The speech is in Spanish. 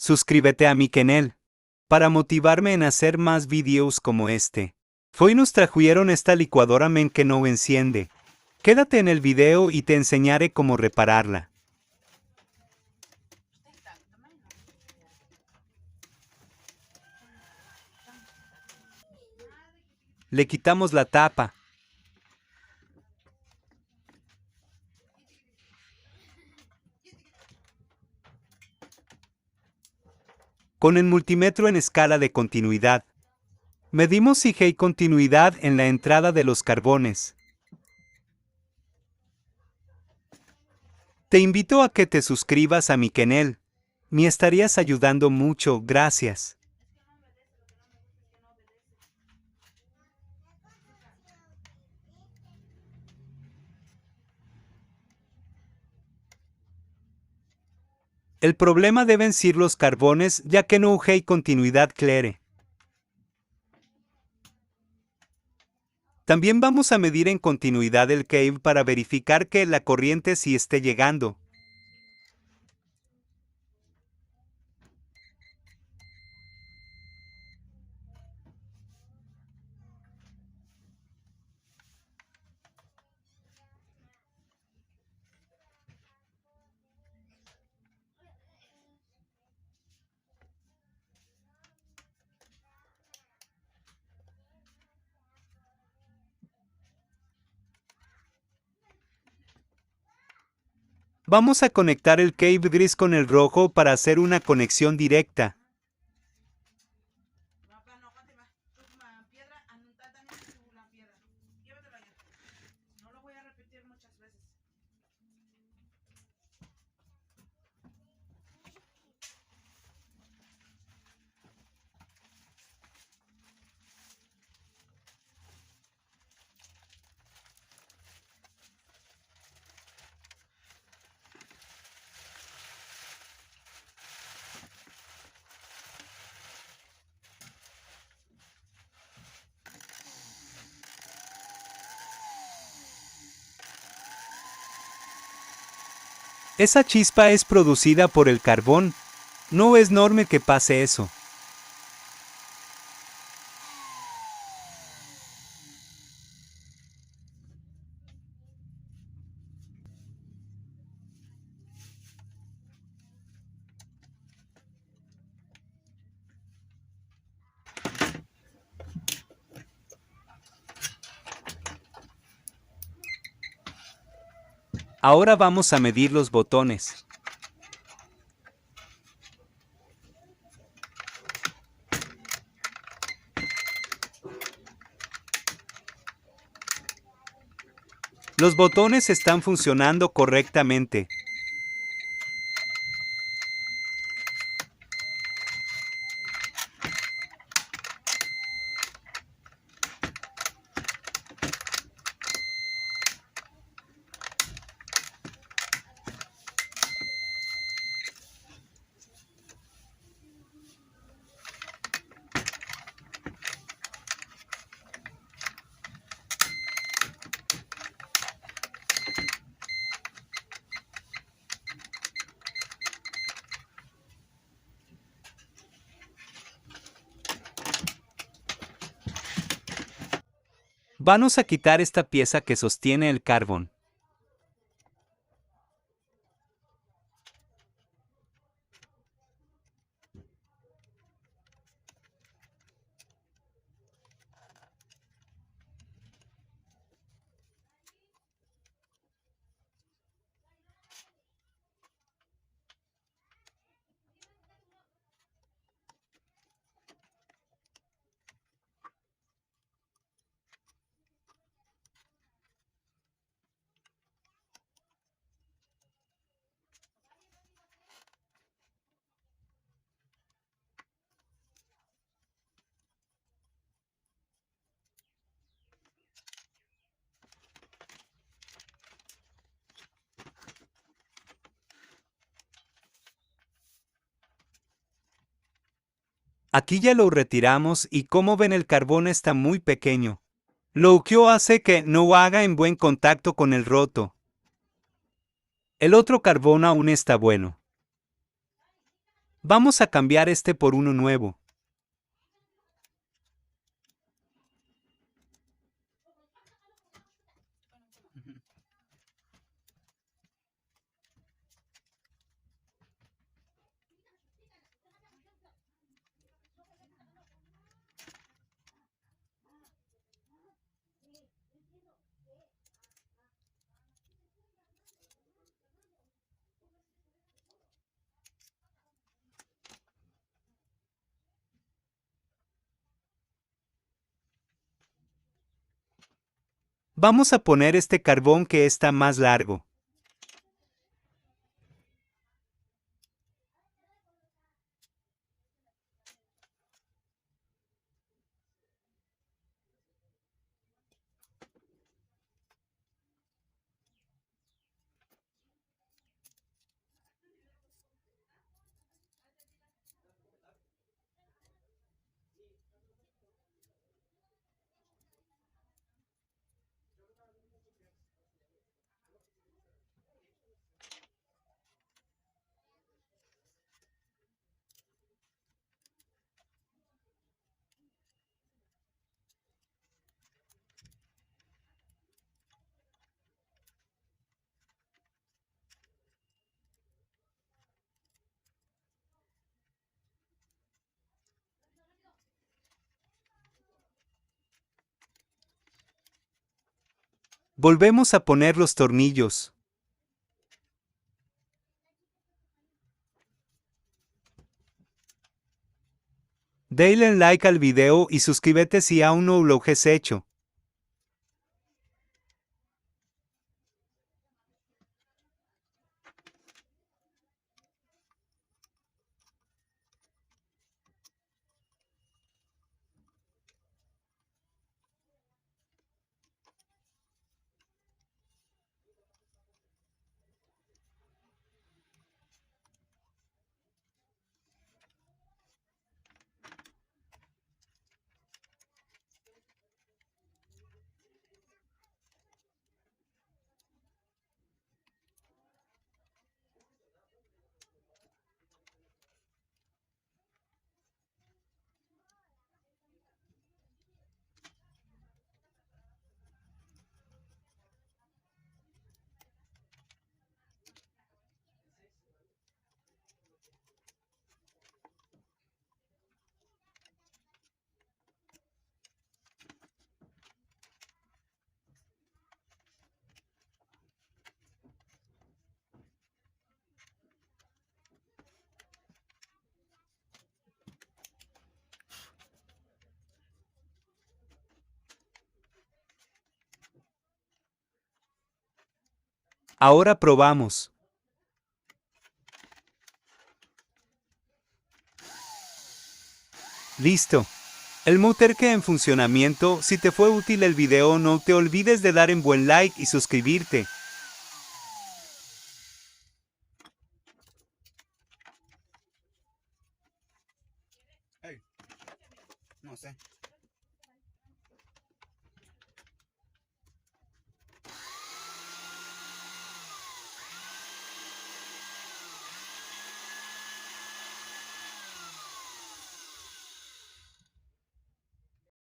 Suscríbete a mi canal para motivarme en hacer más videos como este. Hoy nos trajeron esta licuadora que no enciende. Quédate en el video y te enseñaré cómo repararla. Le quitamos la tapa. Con el multímetro en escala de continuidad, medimos si hay continuidad en la entrada de los carbones. Te invito a que te suscribas a mi canal. Me estarías ayudando mucho, gracias. El problema deben ser los carbones, ya que no hay continuidad clara. También vamos a medir en continuidad el cable para verificar que la corriente sí esté llegando. Vamos a conectar el cable gris con el rojo para hacer una conexión directa. Esa chispa es producida por el carbón. No es normal que pase eso. Ahora vamos a medir los botones. Los botones están funcionando correctamente. Vamos a quitar esta pieza que sostiene el carbón. Aquí ya lo retiramos y como ven el carbón está muy pequeño. Lo que hace que no haga en buen contacto con el roto. El otro carbón aún está bueno. Vamos a cambiar este por uno nuevo. Vamos a poner este carbón que está más largo. Volvemos a poner los tornillos. Dale like al video y suscríbete si aún no lo has hecho. Ahora probamos. Listo. El motor queda en funcionamiento. Si te fue útil el video, no te olvides de dar un buen like y suscribirte.